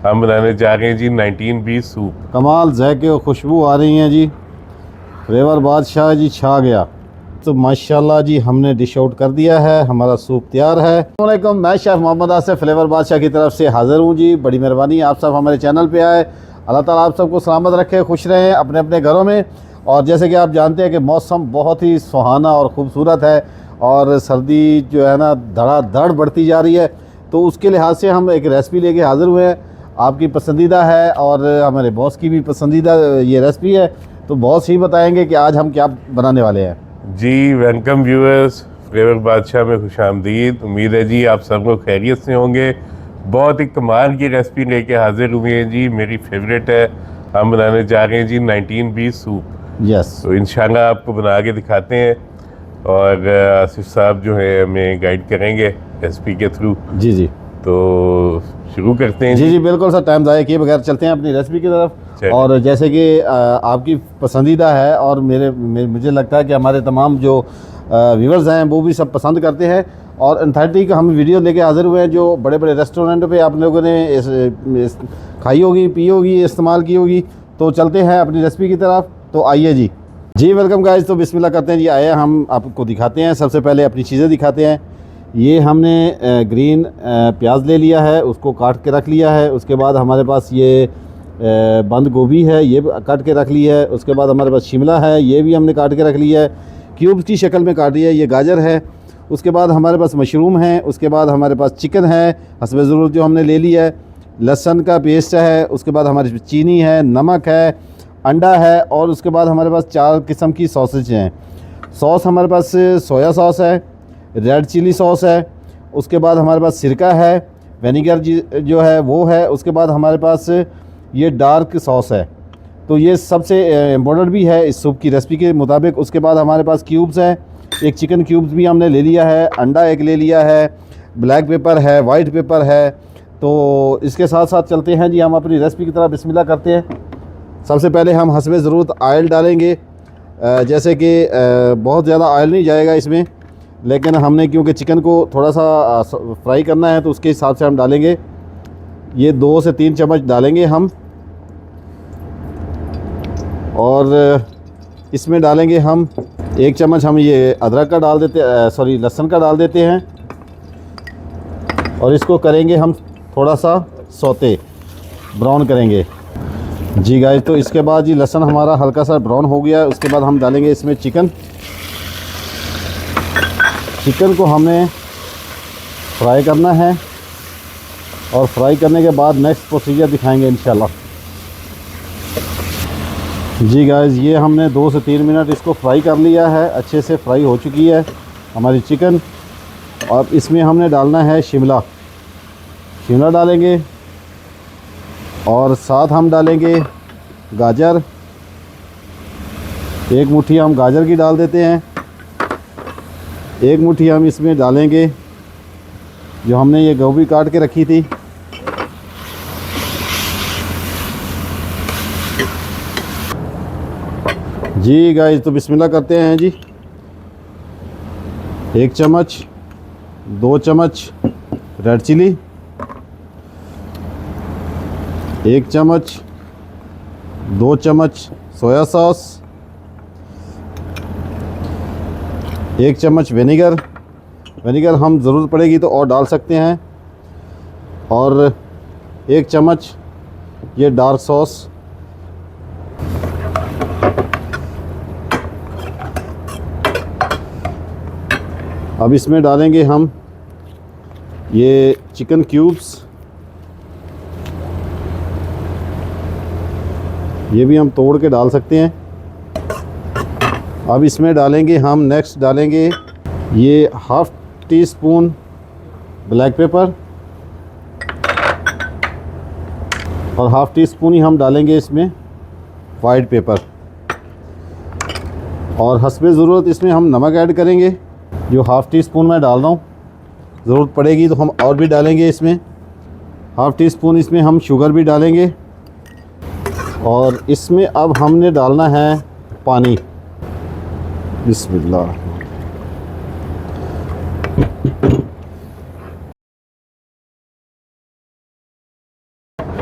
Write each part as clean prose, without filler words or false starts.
हम बनाने जा रहे हैं जी 1920 सूप। कमाल जायके और खुशबू आ रही हैं जी। फ्लेवर बादशाह जी छा गया। तो माशाल्लाह जी हमने डिश आउट कर दिया है, हमारा सूप तैयार है। अस्सलाम वालेकुम, मैं शेफ़ मोहम्मद आसिफ फ्लेवर बादशाह की तरफ से हाज़िर हूँ जी। बड़ी मेहरबानी आप सब हमारे चैनल पे आए। अल्लाह ताला आप सबको सलामत रखे, खुश रहें अपने अपने घरों में। और जैसे कि आप जानते हैं कि मौसम बहुत ही सुहाना और ख़ूबसूरत है और सर्दी जो है ना धड़ाधड़ बढ़ती जा रही है, तो उसके लिहाज से हम एक रेसिपी लेके हाज़िर हुए हैं। आपकी पसंदीदा है और हमारे बॉस की भी पसंदीदा ये रेसिपी है, तो बॉस ही बताएंगे कि आज हम क्या बनाने वाले हैं। जी वेलकम व्यूअर्स, फ्लेवर बादशाह में खुशामदीद। उम्मीद है जी आप सब लोग खैरियत से होंगे। बहुत ही कमाल की रेसिपी लेके हाजिर हुए हैं जी, मेरी फेवरेट है। हम बनाने जा रहे हैं जी 1920 सूप। यस तो इंशाल्लाह आपको बना के दिखाते हैं और आसिफ साहब जो है हमें गाइड करेंगे रेसिपी के थ्रू। जी जी तो शुरू करते हैं जी जी। जी बिल्कुल सर, टाइम ज़ाया किए बगैर चलते हैं अपनी रेसिपी की तरफ। चलिए। और जैसे कि आपकी पसंदीदा है और मुझे लगता है कि हमारे तमाम जो व्यूवर्स हैं वो भी सब पसंद करते हैं। और अथेंटिक हम वीडियो लेके हाजिर हुए हैं जो बड़े बड़े रेस्टोरेंट पे आप लोगों ने खाई होगी, पी होगी, इस्तेमाल की होगी। तो चलते हैं अपनी रेसिपी की तरफ। तो आइए जी। जी वेलकम गाइस, तो बिस्मिल्लाह करते हैं जी। आए हम आपको दिखाते हैं, सबसे पहले अपनी चीज़ें दिखाते हैं। ये हमने ग्रीन प्याज ले लिया है, उसको काट के रख लिया है। उसके बाद हमारे पास ये बंद गोभी है, ये काट के रख ली है। उसके बाद हमारे पास शिमला है, ये भी हमने काट के रख लिया है, क्यूब्स की शक्ल में काट लिया है। ये गाजर है। उसके बाद हमारे पास मशरूम है। उसके बाद हमारे पास चिकन है हस्बे ज़रूरत जो हमने ले लिया है। लहसुन का पेस्ट है। उसके बाद हमारे पास चीनी है, नमक है, अंडा है। और उसके बाद हमारे पास 4 किस्म की सॉसेज हैं। सॉस हमारे पास सोया सॉस है, रेड चिली सॉस है। उसके बाद हमारे पास सिरका है, विनेगर जो है वो है। उसके बाद हमारे पास ये डार्क सॉस है। तो ये सबसे इम्पोर्टेंट भी है इस सूप की रेसिपी के मुताबिक। उसके बाद हमारे पास क्यूब्स हैं, एक चिकन क्यूब्स भी हमने ले लिया है, अंडा एक ले लिया है, ब्लैक पेपर है, वाइट पेपर है। तो इसके साथ साथ चलते हैं जी हम अपनी रेसिपी की तरफ। बिस्मिल्लाह करते हैं। सबसे पहले हम हस्बे ज़रूरत ऑयल डालेंगे। जैसे कि बहुत ज़्यादा ऑयल नहीं जाएगा इसमें, लेकिन हमने क्योंकि चिकन को थोड़ा सा फ्राई करना है तो उसके हिसाब से हम डालेंगे। ये 2 से 3 चम्मच डालेंगे हम। और इसमें डालेंगे हम 1 चम्मच हम ये अदरक का डाल देते, सॉरी लहसुन का डाल देते हैं। और इसको करेंगे हम थोड़ा सा सौते, ब्राउन करेंगे जी गाइस। तो इसके बाद जी लहसुन हमारा हल्का सा ब्राउन हो गया। उसके बाद हम डालेंगे इसमें चिकन। चिकन को हमें फ्राई करना है और फ्राई करने के बाद नेक्स्ट प्रोसीजर दिखाएंगे इंशाल्लाह। जी गाइस, ये हमने 2 से 3 मिनट इसको फ्राई कर लिया है। अच्छे से फ्राई हो चुकी है हमारी चिकन। और इसमें हमने डालना है शिमला। शिमला डालेंगे और साथ हम डालेंगे गाजर। 1 मुट्ठी हम गाजर की डाल देते हैं। 1 मुट्ठी हम इसमें डालेंगे जो हमने ये गोभी काट के रखी थी। जी गाइस, तो बिस्मिल्लाह करते हैं जी। 1 चम्मच, 2 चम्मच रेड चिली, 1 चम्मच, 2 चम्मच सोया सॉस, 1 चम्मच विनेगर। विनेगर हम ज़रूरत पड़ेगी तो और डाल सकते हैं। और 1 चम्मच ये डार्क सॉस। अब इसमें डालेंगे हम ये चिकन क्यूब्स। ये भी हम तोड़ के डाल सकते हैं। अब इसमें डालेंगे हम, नेक्स्ट डालेंगे ये ½ टी स्पून ब्लैक पेपर और ½ टी स्पून ही हम डालेंगे इसमें वाइट पेपर। और हस्बे ज़रूरत इसमें हम नमक ऐड करेंगे, जो ½ टी स्पून मैं डाल रहा हूँ। ज़रूरत पड़ेगी तो हम और भी डालेंगे इसमें। ½ टी स्पून इसमें हम शुगर भी डालेंगे। और इसमें अब हमने डालना है पानी। बिस्मिल्लाह।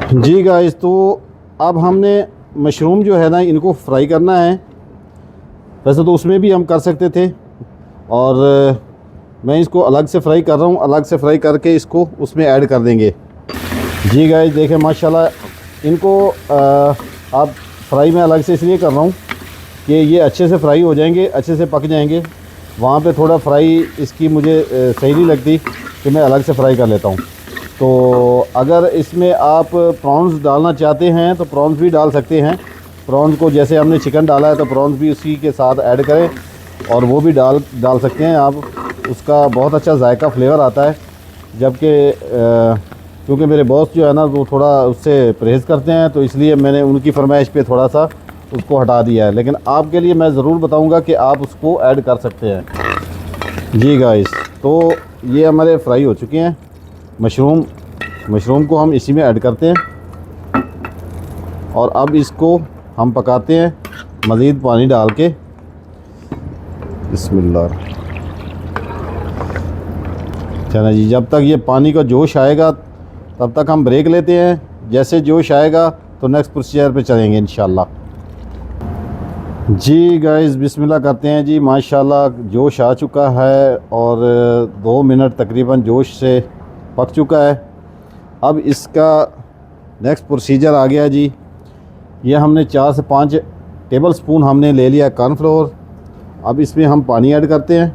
जी गाइस, तो अब हमने मशरूम जो है ना, इनको फ्राई करना है। वैसे तो उसमें भी हम कर सकते थे, और मैं इसको अलग से फ्राई कर रहा हूँ। अलग से फ्राई करके इसको उसमें ऐड कर देंगे। जी गाइस देखें, माशाल्लाह इनको आप फ्राई में अलग से इसलिए कर रहा हूँ कि ये अच्छे से फ्राई हो जाएंगे, अच्छे से पक जाएंगे। वहाँ पे थोड़ा फ्राई इसकी मुझे सही नहीं लगती, कि मैं अलग से फ्राई कर लेता हूँ। तो अगर इसमें आप प्रॉन्स डालना चाहते हैं तो प्रॉन्स भी डाल सकते हैं। प्रॉन्स को जैसे हमने चिकन डाला है तो प्रॉन्स भी उसी के साथ ऐड करें, और वो भी डाल सकते हैं आप। उसका बहुत अच्छा जायका फ्लेवर आता है। जबकि क्योंकि मेरे बॉस जो है ना, वो थोड़ा उससे परहेज़ करते हैं, तो इसलिए मैंने उनकी फरमाइश पे थोड़ा सा उसको हटा दिया है। लेकिन आपके लिए मैं ज़रूर बताऊंगा कि आप उसको ऐड कर सकते हैं। जी गाइस, तो ये हमारे फ्राई हो चुके हैं। मशरूम को हम इसी में ऐड करते हैं, और अब इसको हम पकाते हैं मज़ीद पानी डाल के। बिस्मिल्लाह। चलो जी, जब तक ये पानी का जोश आएगा तब तक हम ब्रेक लेते हैं। जैसे जोश आएगा तो नेक्स्ट प्रोसीजर पे चलेंगे इंशाल्लाह। जी गाइस, बिस्मिल्लाह करते हैं जी। माशाल्लाह जोश आ चुका है, और 2 मिनट तकरीबन जोश से पक चुका है। अब इसका नेक्स्ट प्रोसीजर आ गया जी। ये हमने 4 से 5 टेबल स्पून हमने ले लिया कॉर्नफ्लोर। अब इसमें हम पानी ऐड करते हैं,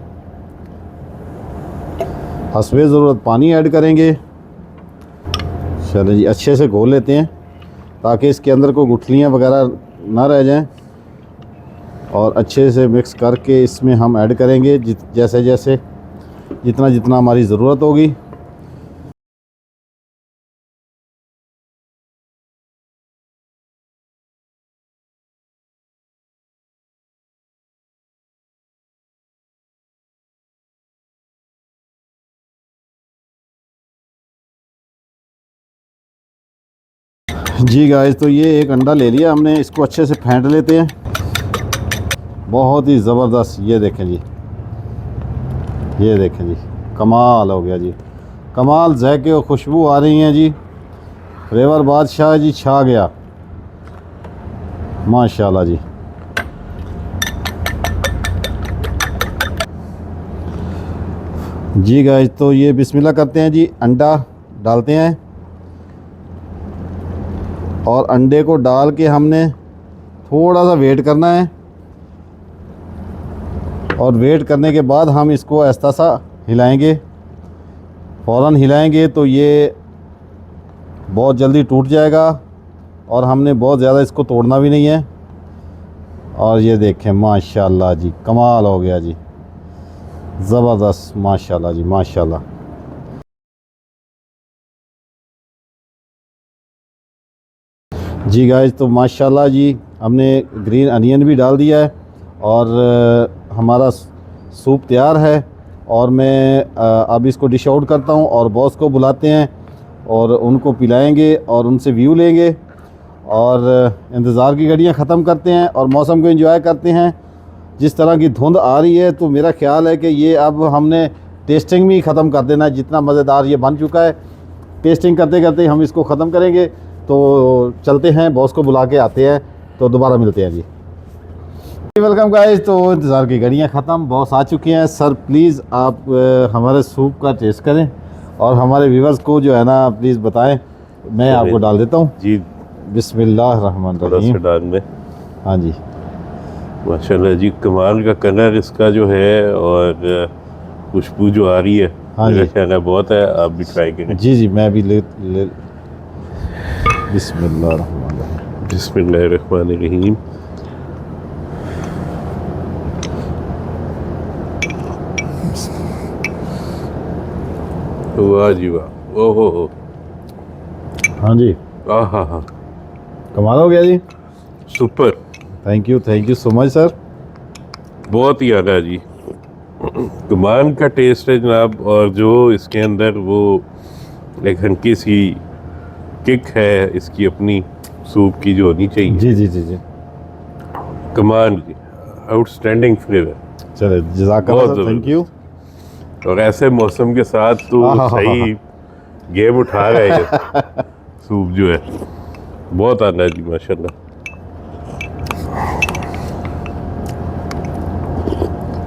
हस्बे ज़रूरत पानी ऐड करेंगे। चलो जी, अच्छे से घोल लेते हैं ताकि इसके अंदर कोई गुठलियाँ वगैरह ना रह जाएं, और अच्छे से मिक्स करके इसमें हम ऐड करेंगे जैसे जैसे जितना जितना हमारी ज़रूरत होगी। जी गाइस, तो ये एक अंडा ले लिया हमने, इसको अच्छे से फेंट लेते हैं। बहुत ही ज़बरदस्त, ये देखें जी, ये देखें जी, कमाल हो गया जी, कमाल। जायके और खुशबू आ रही हैं जी, फ्लेवर बादशाह जी छा गया, माशाल्लाह जी। जी गाइस, तो ये बिस्मिल्लाह करते हैं जी। अंडा डालते हैं, और अंडे को डाल के हमने थोड़ा सा वेट करना है, और वेट करने के बाद हम इसको ऐसा सा हिलाएंगे। फ़ौरन हिलाएंगे तो ये बहुत जल्दी टूट जाएगा, और हमने बहुत ज़्यादा इसको तोड़ना भी नहीं है। और ये देखें, माशाल्लाह जी, कमाल हो गया जी, ज़बरदस्त, माशाल्लाह जी, माशाल्लाह। जी गाइस, तो माशाल्लाह जी हमने ग्रीन अनियन भी डाल दिया है, और हमारा सूप तैयार है। और मैं अब इसको डिश आउट करता हूँ, और बॉस को बुलाते हैं और उनको पिलाएंगे और उनसे व्यू लेंगे, और इंतज़ार की घड़ियाँ ख़त्म करते हैं और मौसम को एंजॉय करते हैं। जिस तरह की धुंध आ रही है, तो मेरा ख्याल है कि ये अब हमने टेस्टिंग भी ख़त्म कर देना है। जितना मज़ेदार ये बन चुका है, टेस्टिंग करते करते हम इसको ख़त्म करेंगे। तो चलते हैं, बॉस को बुला के आते हैं, तो दोबारा मिलते हैं जी। वेलकम गाइस, तो इंतज़ार की घड़ियाँ ख़त्म, बॉस आ चुके हैं। सर प्लीज़ आप हमारे सूप का टेस्ट करें, और हमारे व्यूवर्स को जो है ना प्लीज़ बताएं। मैं आपको डाल देता हूँ जी। बिस्मिल्लाहिर्रहमानिर्रहीम। डाल में, हाँ जी, माशाल्लाह जी, कमाल का कलर इसका जो है, और खुशबू जो आ रही है, हाँ मेरा जी, ख्याल है बहुत है। आप भी ट्राई करें। जी जी, मैं भी ले बिस्मिल्लाहिर्रहमानिर्रहीम। बिस्मिल्लाहिर्रहमानिर्रहीम। वाह जी वाह, ओहो हो, हाँ जी, आहा हा, कमाल हो गया जी। Super, thank you so much sir. बहुत ही आला जी, कमाल का टेस्ट है जनाब। और जो इसके अंदर वो एक हल्की सी किक है इसकी अपनी सूप की जो होनी चाहिए। जी जी जी जी, कमाल जी, आउटस्टैंडिंग फ्लेवर। चले, जज़ाकल्लाह बहुत सर, थैंक यू। और ऐसे मौसम के साथ तो आहा हा हा। सही गेम उठा रहे हैं। सूप जो है बहुत आता है जी माशाल्लाह।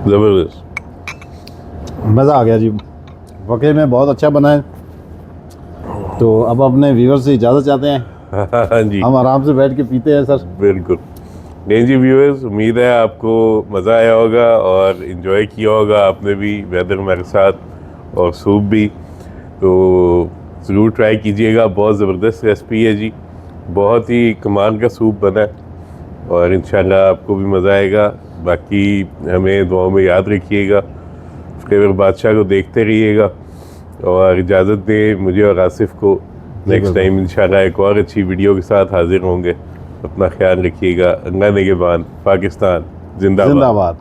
ज़बरदस्त। मज़ा आ गया जी, वाकई में बहुत अच्छा बना है। तो अब अपने व्यूअर से इजाज़त चाहते हैं, हाँ जी हम आराम से बैठ के पीते हैं सर। बिल्कुल। नहीं जी व्यूअर्स, उम्मीद है आपको मज़ा आया होगा और इन्जॉय किया होगा आपने भी वेदर हमारे साथ और सूप भी। तो ज़रूर ट्राई कीजिएगा, बहुत ज़बरदस्त रेसिपी है जी, बहुत ही कमाल का सूप बना है और इंशाल्लाह आपको भी मज़ा आएगा। बाकी हमें दुआओं में याद रखिएगा, फ्लेवर बादशाह को देखते रहिएगा और इजाज़त दें मुझे और आसिफ को। नेक्स्ट बिल्कुल। टाइम इंशाल्लाह एक और अच्छी वीडियो के साथ हाजिर होंगे। अपना ख्याल रखिएगा। अल्लाह निगहबान। पाकिस्तान जिंदाबाद। जिंदाबाद।